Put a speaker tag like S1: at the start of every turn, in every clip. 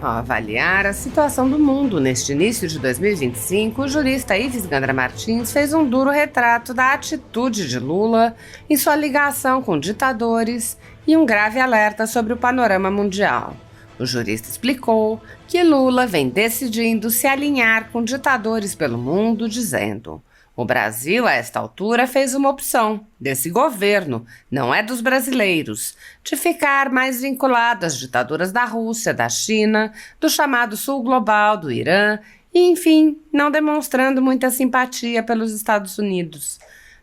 S1: Ao avaliar a situação do mundo neste início de 2025, o jurista Ives Gandra Martins fez um duro retrato da atitude de Lula em sua ligação com ditadores e um grave alerta sobre o panorama mundial. O jurista explicou que Lula vem decidindo se alinhar com ditadores pelo mundo, dizendo: o Brasil, a esta altura, fez uma opção, desse governo, não é dos brasileiros, de ficar mais vinculado às ditaduras da Rússia, da China, do chamado Sul Global, do Irã, e, enfim, não demonstrando muita simpatia pelos Estados Unidos.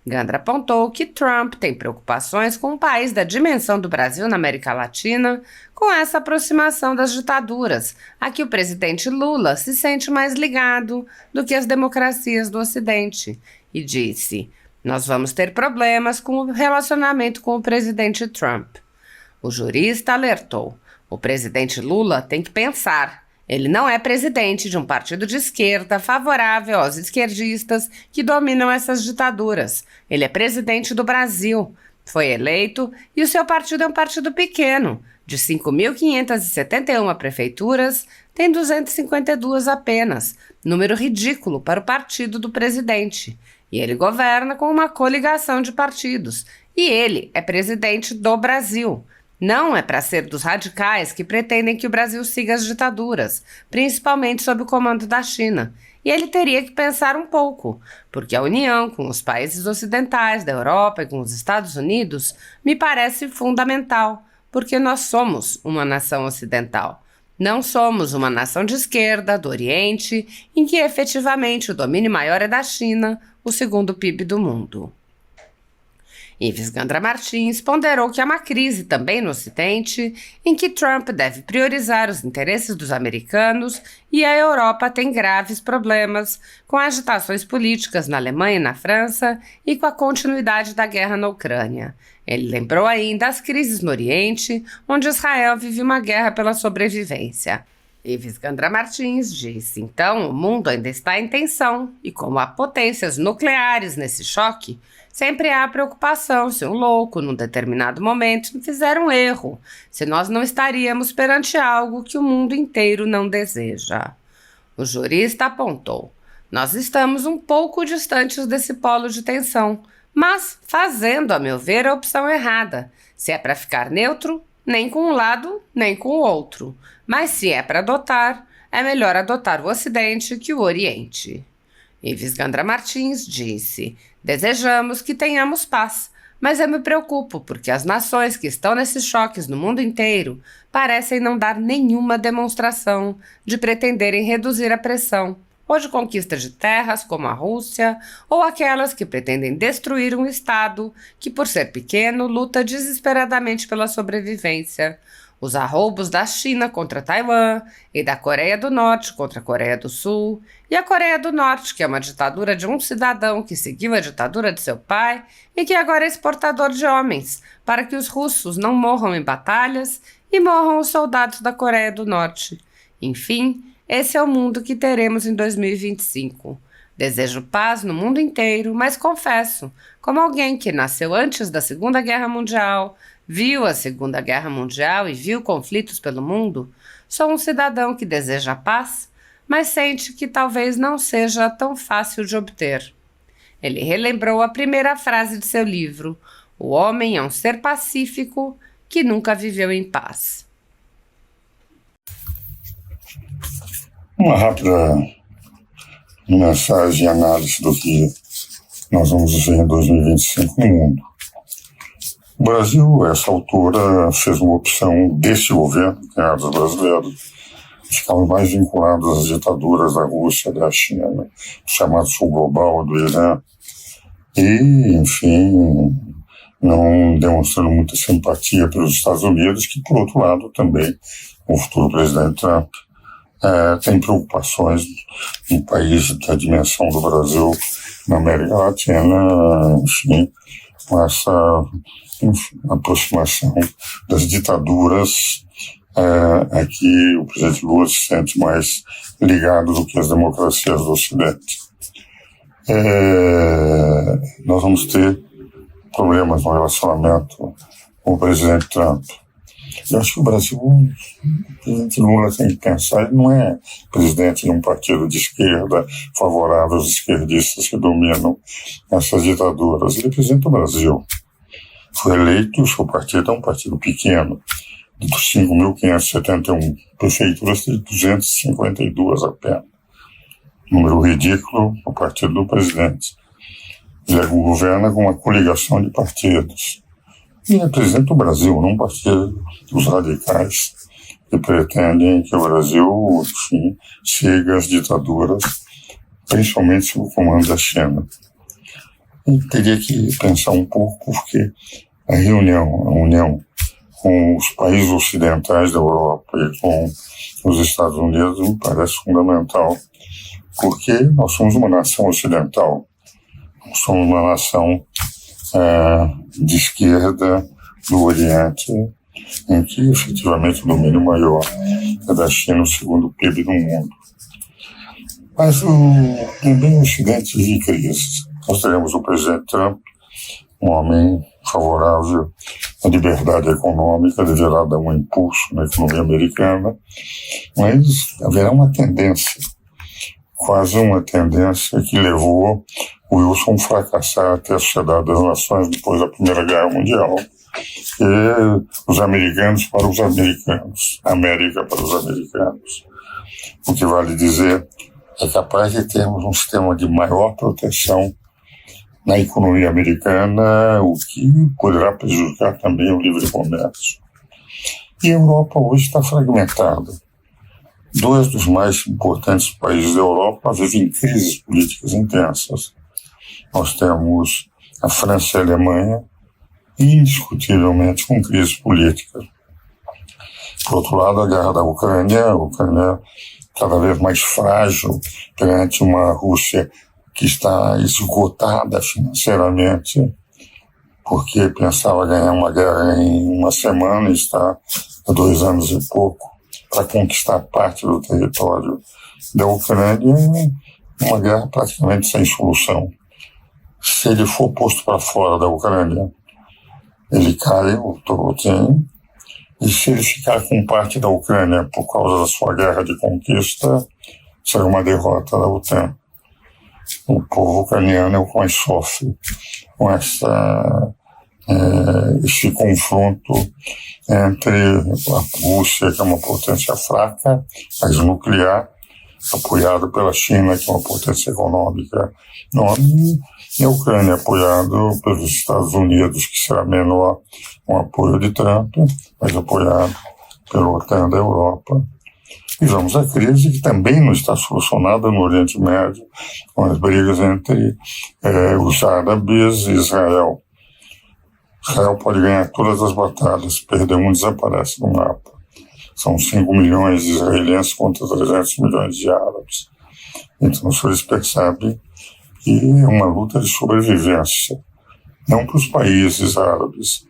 S1: Gandra apontou que Trump tem preocupações com um país da dimensão do Brasil na América Latina, com essa aproximação das ditaduras, a que o presidente Lula se sente mais ligado do que as democracias do Ocidente, e disse: nós vamos ter problemas com o relacionamento com o presidente Trump. O jurista alertou: o presidente Lula tem que pensar. Ele não é presidente de um partido de esquerda favorável aos esquerdistas que dominam essas ditaduras. Ele é presidente do Brasil. Foi eleito e o seu partido é um partido pequeno. De 5.571 prefeituras, tem 252 apenas, número ridículo para o partido do presidente. E ele governa com uma coligação de partidos. E ele é presidente do Brasil. Não é para ser dos radicais que pretendem que o Brasil siga as ditaduras, principalmente sob o comando da China. E ele teria que pensar um pouco, porque a união com os países ocidentais da Europa e com os Estados Unidos me parece fundamental, porque nós somos uma nação ocidental. Não somos uma nação de esquerda, do Oriente, em que efetivamente o domínio maior é da China, o segundo PIB do mundo. Ives Gandra Martins ponderou que há uma crise também no Ocidente, em que Trump deve priorizar os interesses dos americanos e a Europa tem graves problemas com agitações políticas na Alemanha e na França e com a continuidade da guerra na Ucrânia. Ele lembrou ainda as crises no Oriente, onde Israel vive uma guerra pela sobrevivência. Ives Gandra Martins disse: então, o mundo ainda está em tensão, e como há potências nucleares nesse choque, sempre há preocupação se um louco, num determinado momento, fizer um erro, se nós não estaríamos perante algo que o mundo inteiro não deseja. O jurista apontou: nós estamos um pouco distantes desse polo de tensão, mas fazendo, a meu ver, a opção errada. Se é para ficar neutro, nem com um lado, nem com o outro. Mas se é para adotar, é melhor adotar o Ocidente que o Oriente. Ives Gandra Martins disse: desejamos que tenhamos paz, mas eu me preocupo porque as nações que estão nesses choques no mundo inteiro parecem não dar nenhuma demonstração de pretenderem reduzir a pressão, ou de conquista de terras como a Rússia, ou aquelas que pretendem destruir um Estado que, por ser pequeno, luta desesperadamente pela sobrevivência. Os arroubos da China contra Taiwan e da Coreia do Norte contra a Coreia do Sul, e a Coreia do Norte, que é uma ditadura de um cidadão que seguiu a ditadura de seu pai e que agora é exportador de homens, para que os russos não morram em batalhas e morram os soldados da Coreia do Norte. Enfim, esse é o mundo que teremos em 2025. Desejo paz no mundo inteiro, mas confesso, como alguém que nasceu antes da Segunda Guerra Mundial, viu a Segunda Guerra Mundial e viu conflitos pelo mundo, sou um cidadão que deseja paz, mas sente que talvez não seja tão fácil de obter. Ele relembrou a primeira frase de seu livro: o homem é um ser pacífico que nunca viveu em paz.
S2: Uma rápida mensagem e análise do que nós vamos ver em 2025 no mundo. O Brasil, a essa altura, fez uma opção desse governo, que é dos brasileiros, ficavam mais vinculados às ditaduras da Rússia, da China, do chamado Sul Global, do Irã, e, enfim, não demonstrando muita simpatia pelos Estados Unidos, que, por outro lado, também o futuro presidente Trump tem preocupações em países da dimensão do Brasil, na América Latina, enfim, com essa aproximação das ditaduras a que o presidente Lula se sente mais ligado do que as democracias do Ocidente. Nós vamos ter problemas no relacionamento com o presidente Trump. Eu acho que o Brasil, o presidente Lula tem que pensar, ele não é presidente de um partido de esquerda favorável aos esquerdistas que dominam essas ditaduras. Ele é presidente do Brasil. Foi eleito, o seu partido é um partido pequeno. Dos 5.571 prefeituras, tem 252 apenas. Número ridículo, o partido do presidente. Ele governa com uma coligação de partidos. E é presidente do Brasil, não um partido dos radicais que pretendem que o Brasil, enfim, chegue às ditaduras, principalmente sob o comando da China. E teria que pensar um pouco, porque a união com os países ocidentais da Europa e com os Estados Unidos me parece fundamental, porque nós somos uma nação ocidental, nós somos uma nação de esquerda do Oriente, em que efetivamente o domínio maior é da China, o segundo PIB do mundo. Mas também o Ocidente vive crises. Nós teremos o presidente Trump, um homem favorável à liberdade econômica, deverá dar um impulso na economia americana, mas haverá uma tendência, quase uma tendência que levou o Wilson a fracassar até a Sociedade das Nações depois da Primeira Guerra Mundial, e os americanos para os americanos, a América para os americanos. O que vale dizer é capaz de termos um sistema de maior proteção na economia americana, o que poderá prejudicar também o livre comércio. E a Europa hoje está fragmentada. Dois dos mais importantes países da Europa vivem crises políticas intensas. Nós temos a França e a Alemanha, indiscutivelmente com crises políticas. Por outro lado, a guerra da Ucrânia, cada vez mais frágil perante uma Rússia que está esgotada financeiramente, porque pensava ganhar uma guerra em uma semana e está há 2 anos e pouco para conquistar parte do território da Ucrânia, uma guerra praticamente sem solução. Se ele for posto para fora da Ucrânia, ele cai, o Putin, e se ele ficar com parte da Ucrânia por causa da sua guerra de conquista, será uma derrota da OTAN. O povo ucraniano é o que mais sofre com esse confronto entre a Rússia, que é uma potência fraca, mas nuclear, apoiado pela China, que é uma potência econômica enorme, e a Ucrânia apoiado pelos Estados Unidos, que será menor com o apoio de Trump, mas apoiado pela OTAN da Europa. E vamos à crise que também não está solucionada no Oriente Médio, com as brigas entre os árabes e Israel. Israel pode ganhar todas as batalhas, perder um desaparece do mapa. São 5 milhões de israelenses contra 300 milhões de árabes. Então os senhores percebem que é uma luta de sobrevivência, não para os países árabes,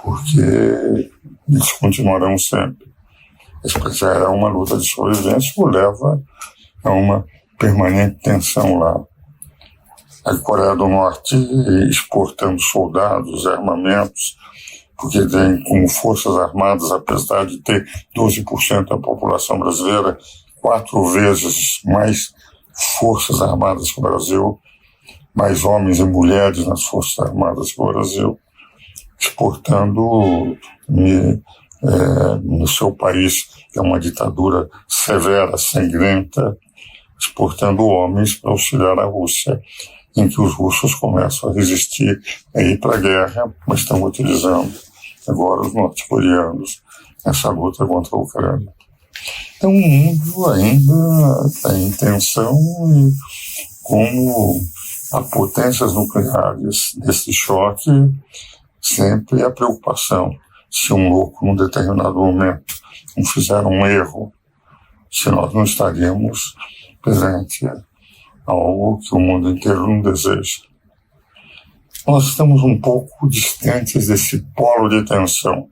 S2: porque eles continuarão sempre. Mas já é uma luta de sobrevivência que leva a uma permanente tensão lá. A Coreia do Norte exportando soldados, armamentos, porque tem como forças armadas, apesar de ter 12% da população brasileira, 4 vezes mais forças armadas que o Brasil, mais homens e mulheres nas forças armadas que o Brasil, exportando no seu país, que é uma ditadura severa, sangrenta, exportando homens para auxiliar a Rússia, em que os russos começam a resistir a ir para a guerra, mas estão utilizando agora os norte-coreanos nessa luta contra a Ucrânia. Então o mundo ainda está em tensão e como há potências nucleares desse choque, sempre há preocupação. Se um louco, num determinado momento, não fizer um erro, se nós não estaríamos perante algo que o mundo inteiro não deseja. Nós estamos um pouco distantes desse polo de tensão,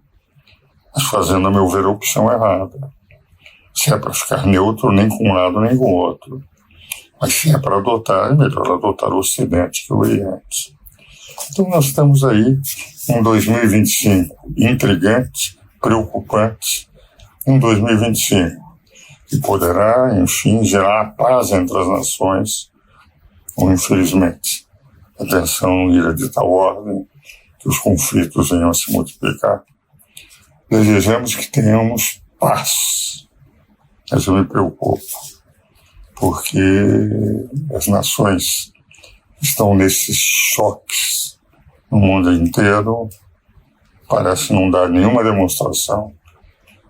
S2: mas fazendo, a meu ver, a opção errada. Se é para ficar neutro, nem com um lado nem com o outro. Mas se é para adotar, é melhor adotar o Ocidente que o Oriente. Então nós estamos aí, um 2025 intrigante, preocupante em 2025, que poderá, enfim, gerar paz entre as nações, ou infelizmente a tensão irá ditar ordem, que os conflitos venham a se multiplicar. Desejamos que tenhamos paz, mas eu me preocupo, porque as nações estão nesses choques no mundo inteiro, parece não dar nenhuma demonstração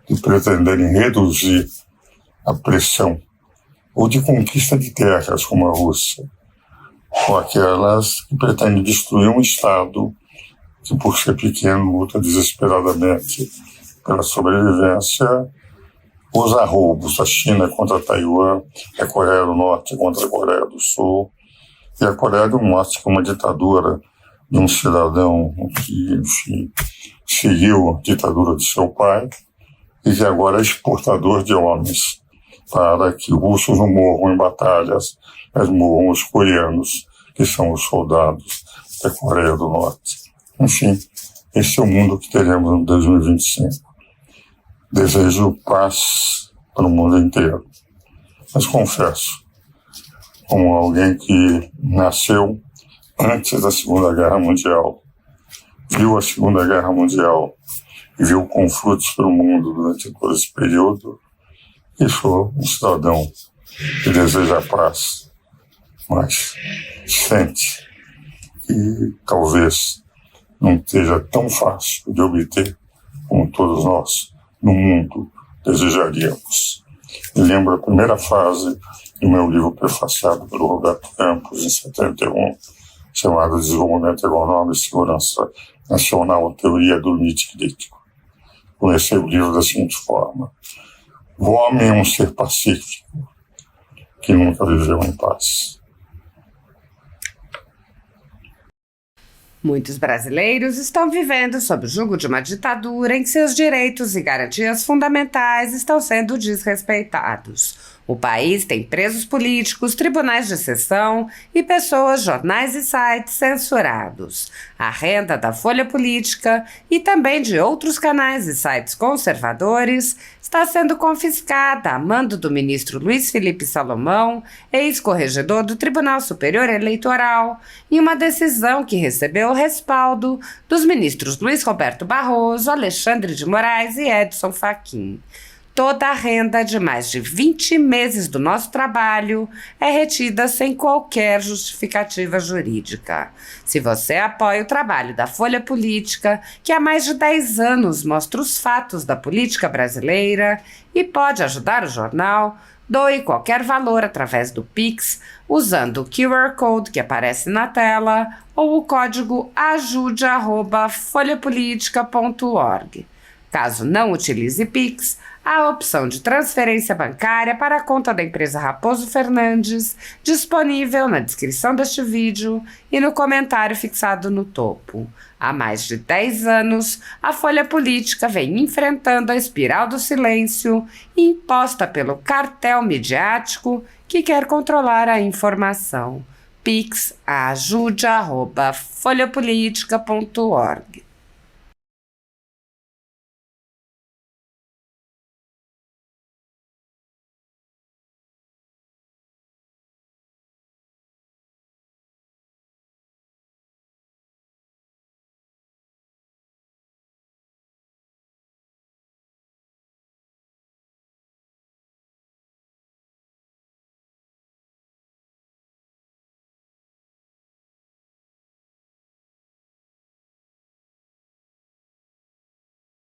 S2: de pretenderem reduzir a pressão ou de conquista de terras como a Rússia, ou aquelas que pretendem destruir um Estado que, por ser pequeno, luta desesperadamente pela sobrevivência, os arroubos, a China contra Taiwan, a Coreia do Norte contra a Coreia do Sul, e a Coreia do Norte, que é uma ditadura de um cidadão que, enfim, seguiu a ditadura de seu pai e que agora é exportador de homens para que russos não morram em batalhas, mas morram os coreanos, que são os soldados da Coreia do Norte. Enfim, esse é o mundo que teremos em 2025. Desejo paz para o mundo inteiro. Mas confesso, como alguém que nasceu antes da Segunda Guerra Mundial, viu a Segunda Guerra Mundial e viu conflitos pelo mundo durante todo esse período, e sou um cidadão que deseja paz, mas sente que talvez não esteja tão fácil de obter como todos nós no mundo desejaríamos. Me lembro a primeira frase do meu livro prefaciado pelo Roberto Campos, em 71, chamado Desenvolvimento Econômico e Segurança Nacional, Teoria do Limite Crítico. Comecei o livro da seguinte forma: o homem é um ser pacífico que nunca viveu em paz.
S1: Muitos brasileiros estão vivendo sob o jugo de uma ditadura em que seus direitos e garantias fundamentais estão sendo desrespeitados. O país tem presos políticos, tribunais de exceção e pessoas, jornais e sites censurados. A renda da Folha Política e também de outros canais e sites conservadores está sendo confiscada a mando do ministro Luiz Felipe Salomão, ex-corregedor do Tribunal Superior Eleitoral, em uma decisão que recebeu o respaldo dos ministros Luiz Roberto Barroso, Alexandre de Moraes e Edson Fachin. Toda a renda de mais de 20 meses do nosso trabalho é retida sem qualquer justificativa jurídica. Se você apoia o trabalho da Folha Política, que há mais de 10 anos mostra os fatos da política brasileira e pode ajudar o jornal, doe qualquer valor através do Pix, usando o QR Code que aparece na tela ou o código ajude@folhapolitica.org. Caso não utilize Pix, há a opção de transferência bancária para a conta da empresa Raposo Fernandes, disponível na descrição deste vídeo e no comentário fixado no topo. Há mais de 10 anos, a Folha Política vem enfrentando a espiral do silêncio imposta pelo cartel midiático que quer controlar a informação. Pix ajude@folhapolitica.org.